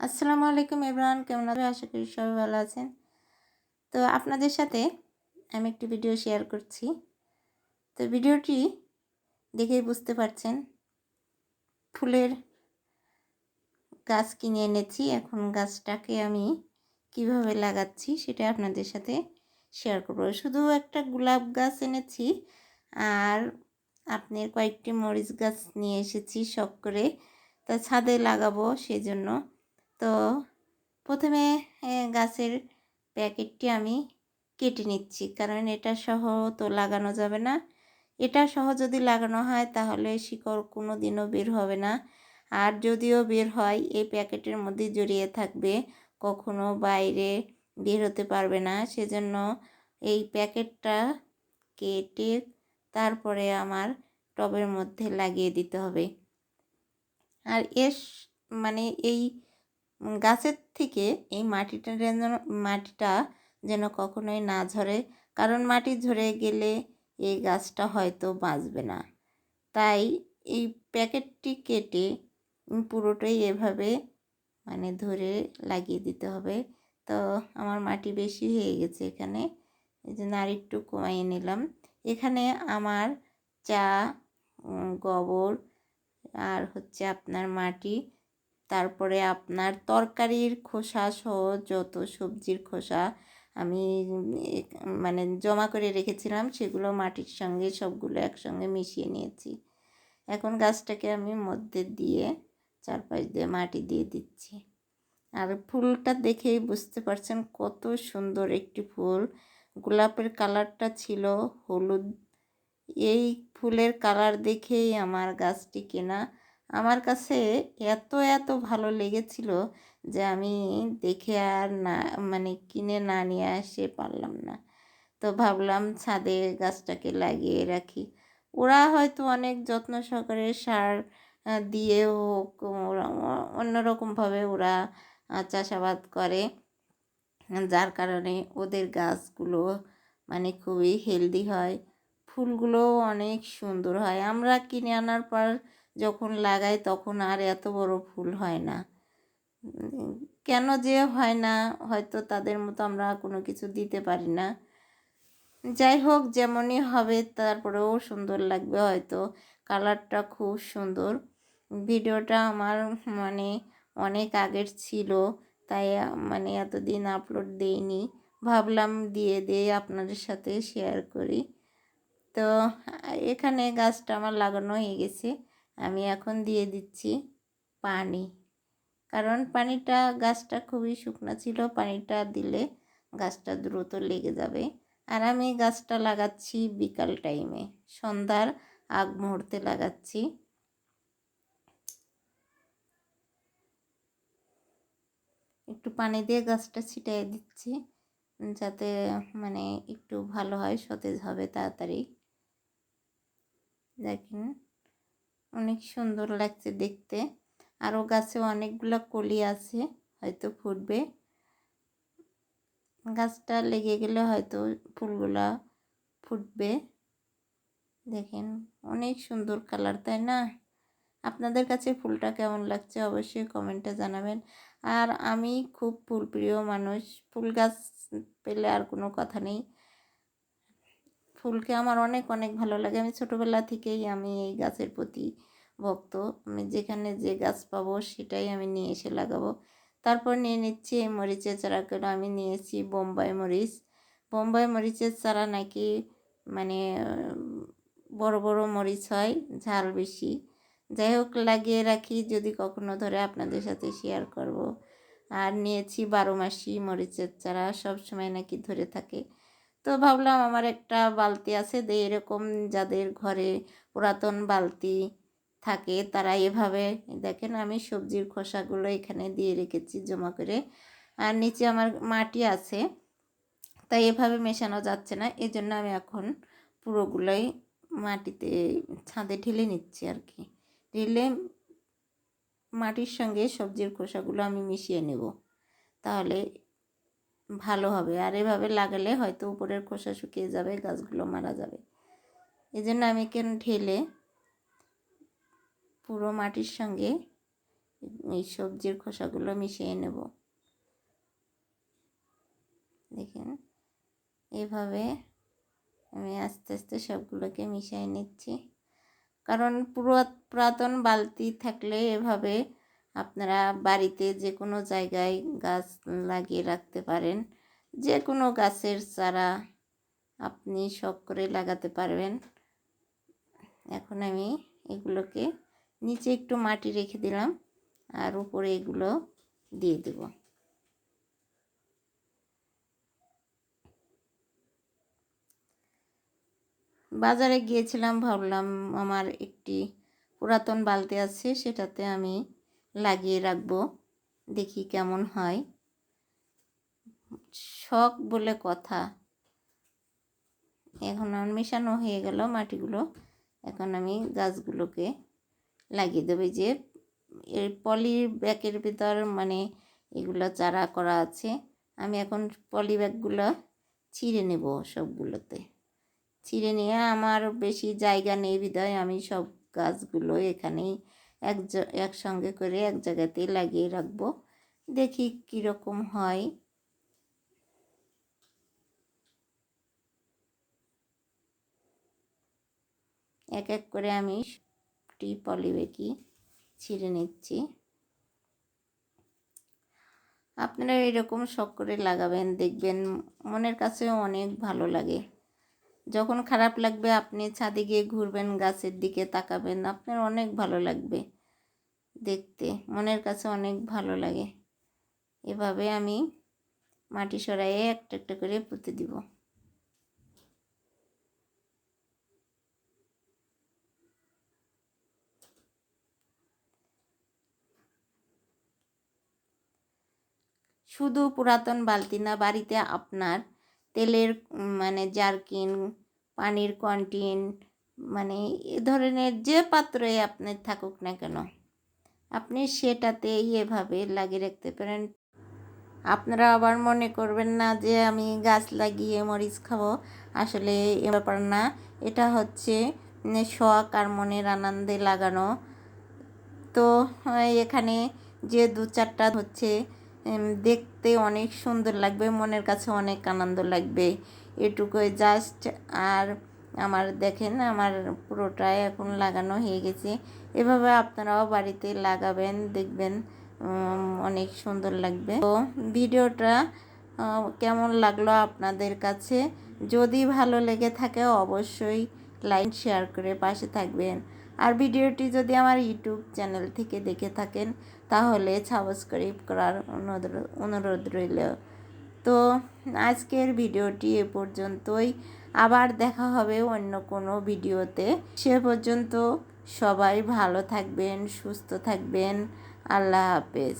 আসসালামু আলাইকুম এভরিওয়ান, কেমন আছেন? আশা করি সবাই ভালো আছেন। তো আপনাদের সাথে আমি একটি ভিডিও শেয়ার করছি। তো ভিডিওটি দেখেই বুঝতে পারছেন, ফুলের গাছ কিনে এনেছি। এখন গাছটাকে আমি কিভাবে লাগাচ্ছি সেটা আপনাদের সাথে শেয়ার করব। শুধু একটা গোলাপ গাছ এনেছি আর আপনার কয়েকটি মরিচ গাছ নিয়ে এসেছি শখ করে, তা ছাদে লাগাবো সেজন্য। তো প্রথমে গাছের প্যাকেটটি আমি কেটে নিচ্ছি, কারণ এটা সহ তো লাগানো যাবে না। এটা সহ যদি লাগানো হয় তাহলে শিকড় কোনো দিনও বের হবে না, আর যদিও বের হয় এই প্যাকেটের মধ্যে জড়িয়ে থাকবে, কখনো বাইরে বের হতে পারবে না। সেজন্য এই প্যাকেটটা কেটে তারপরে আমার টবের মধ্যে লাগিয়ে দিতে হবে। আর মানে এই গাছের থেকে এই মাটিটা যেন কখনোই না ঝরে, কারণ মাটি ঝরে গেলে এই গাছটা হয়তো বাঁচবে না। তাই এই প্যাকেটটি কেটে পুরোটাই এভাবে মানে ধরে লাগিয়ে দিতে হবে। তো আমার মাটি বেশি হয়ে গেছে এখানে, এই জন্য আর একটু কমিয়ে নিলাম। এখানে আমার চা, গোবর আর হচ্ছে আপনার মাটি, তারপরে আপনার তরকারির খোসা সহ যত সবজির খোসা আমি মানে জমা করে রেখেছিলাম, সেগুলো মাটির সঙ্গে সবগুলো একসঙ্গে মিশিয়ে নিয়েছি। এখন গাছটাকে আমি মধ্যে দিয়ে চারপাশ দিয়ে মাটি দিয়ে দিচ্ছি। আর ফুলটা দেখেই বুঝতে পারছেন কত সুন্দর একটি ফুল। গোলাপের কালারটা ছিল হলুদ। এই ফুলের কালার দেখেই আমার গাছটি কেনা। আমার কাছে এত ভালো লেগেছিল যে আমি দেখে আর না মানে কিনে না নিয়ে আসতে পারলাম না। তো ভাবলাম ছাদে গাছটাকে লাগিয়ে রাখি। ওরা হয়তো অনেক যত্ন সহকারে সার দিয়ে হোক, ওরা অন্যরকমভাবে ওরা চাষাবাদ করে, যার কারণে ওদের গাছগুলো মানে খুবই হেলদি হয়, ফুলগুলোও অনেক সুন্দর হয়। আমরা কিনে আনার পর যখন লাগাই তখন আর এত বড় ফুল হয় না। কেন যে হয় না, হয়তো তাদের মতো আমরা কোনো কিছু দিতে পারি না। যাই হোক, যেমনই হবে তারপরেও সুন্দর লাগবে হয়তো। কালারটা খুব সুন্দর। ভিডিওটা আমার মানে অনেক আগের ছিল, তাই মানে এতদিন আপলোড দেইনি, ভাবলাম দিয়ে আপনাদের সাথে শেয়ার করি। তো এখানে গাছটা আমার লাগানো হয়ে গেছে। আমি এখন দিয়ে দিচ্ছি পানি, কারণ পানিটা গাছটা খুবই শুকনো ছিল, পানিটা দিলে গাছটা দ্রুত লেগে যাবে। আর আমি গাছটা লাগাচ্ছি বিকাল টাইমে, সন্ধ্যার আগ মুহূর্তে লাগাচ্ছি। একটু পানি দিয়ে গাছটা ছিটিয়ে দিচ্ছি যাতে মানে একটু ভালো হয়, সতেজ হবে তাড়াতাড়ি। দেখেন অনেক সুন্দর লাগছে দেখতে। আরও গাছে অনেকগুলো কলি আছে, হয়তো ফুটবে। গাছটা লেগে গেলে হয়তো ফুলগুলা ফুটবে। দেখেন অনেক সুন্দর কালার, তাই না? আপনাদের কাছে ফুলটা কেমন লাগছে অবশ্যই কমেন্টে জানাবেন। আর আমি খুব ফুলপ্রিয় মানুষ, ফুল গাছ পেলে আর কোনো কথা নেই। ফুলকে আমার অনেক ভালো লাগে। আমি ছোটোবেলা থেকেই আমি এই গাছের প্রতি ভক্ত। আমি যেখানে যে গাছ পাবো সেটাই আমি নিয়ে এসে লাগাবো। তারপর নিয়ে নিচ্ছি এই মরিচের চারাগুলো। আমি নিয়েছি বোম্বাই মরিচ। বোম্বাই মরিচের চারা নাকি মানে বড় মরিচ হয়, ঝাল বেশি। যাই হোক, লাগিয়ে রাখি, যদি কখনো ধরে আপনাদের সাথে শেয়ার করব। আর নিয়েছি 12 মাসি মরিচের চারা, সব সময় নাকি ধরে থাকে। তো ভাবলাম আমার একটা বালতি আছে, এরকম যাদের ঘরে পুরাতন বালতি থাকে তারা এভাবে, দেখেন আমি সবজির খোসাগুলো এখানে দিয়ে রেখেছি জমা করে। আর নিচে আমার মাটি আছে, তাই এভাবে মেশানো যাচ্ছে না, এই জন্য আমি এখন পুরোগুলোই মাটিতে ছাদে ঢেলে নিচ্ছি আর কি। ঢেলে মাটির সঙ্গে সবজির খোসাগুলো আমি মিশিয়ে নেব, তাহলে ভালো হবে। আর এভাবে লাগালে হয়তো উপরের খোসা শুকিয়ে যাবে, গাছগুলো মারা যাবে। এই জন্য আমি ঢেলে পুরো মাটির সঙ্গে এই সবজির খোসাগুলো মিশিয়ে নেব। দেখেন এভাবে আমি আস্তে আস্তে সবগুলোকে মিশিয়ে নিচ্ছি। কারণ পুরাতন বালতি থাকলে এভাবে আপনারা বাড়িতে যে কোনো জায়গায় গাছ লাগিয়ে রাখতে পারেন। যে কোনো গাছের চারা আপনি শখ করে লাগাতে পারবেন। এখন আমি এগুলোকে নিচে একটু মাটি রেখে দিলাম আর উপরে এগুলো দিয়ে দেব। বাজারে গিয়েছিলাম, ভাবলাম আমার একটি পুরাতন বালতি আছে, সেটাতে আমি লাগিয়ে রাখবো, দেখি কেমন হয়। শখ বলে কথা। এখন আমার মেশানো হয়ে গেল মাটিগুলো। এখন আমি গাছগুলোকে লাগিয়ে দেবো। যে এর পলি ব্যাগের ভিতর মানে এগুলো চারা করা আছে, আমি এখন পলি ব্যাগগুলো ছিঁড়ে নেব। সবগুলোতে ছিঁড়ে নিয়ে আমার বেশি জায়গা নেই বিধায় আমি সব গাছগুলো এখানেই একসঙ্গে করে এক জায়গাতেই লাগিয়ে রাখবো, দেখি কীরকম হয়। এক এক করে আমি পলি ব্যাগই ছিঁড়ে নিচ্ছি। আপনারা এরকম শখ করে লাগাবেন, দেখবেন মনের কাছেও অনেক ভালো লাগে। যখন খারাপ লাগবে আপনি ছাদে গিয়ে ঘুরবেন, গাছের দিকে তাকাবেন, আপনার অনেক ভালো লাগবে দেখতে, মনের কাছে অনেক ভালো লাগে। এভাবে আমি মাটি সরাইয়ে একটা একটা করে পুঁতে দিব। শুধু পুরাতন বালতি না, বাড়িতে আপনার তেলের মানে জারকিন, পানির কন্টিন, মানে এ ধরনের যে পাত্রই আপনার থাকুক না কেন, আপনি সেটাতেই এভাবে লাগিয়ে রাখতে পারেন। আপনারা আবার মনে করবেন না যে আমি গাছ লাগিয়ে মরিচ খাবো, আসলে এ ব্যাপার না। এটা হচ্ছে শখ আর মনের আনন্দে লাগানো। তো এখানে যে দু চারটা হচ্ছে দেখতে অনেক সুন্দর লাগবে, মনের কাছে অনেক আনন্দ লাগবে, এটুকুই জাস্ট। আর আমার দেখেন আমার পুরোটাই এখন লাগানো হয়ে গেছে। এভাবে আপনারাও বাড়িতে লাগাবেন, দেখবেন অনেক সুন্দর লাগবে। তো ভিডিওটা কেমন লাগলো আপনাদের কাছে? যদি ভালো লেগে থাকে অবশ্যই লাইক শেয়ার করে পাশে থাকবেন। আর ভিডিওটি যদি আমার ইউটিউব চ্যানেল থেকে দেখে থাকেন তাহলে সাবস্ক্রাইব করার অনুরোধ রইল। তো আজকের ভিডিওটি এ পর্যন্তই, আবার দেখা হবে অন্য কোনো ভিডিওতে। সে পর্যন্ত সবাই ভালো থাকবেন, সুস্থ থাকবেন। আল্লাহ হাফেজ।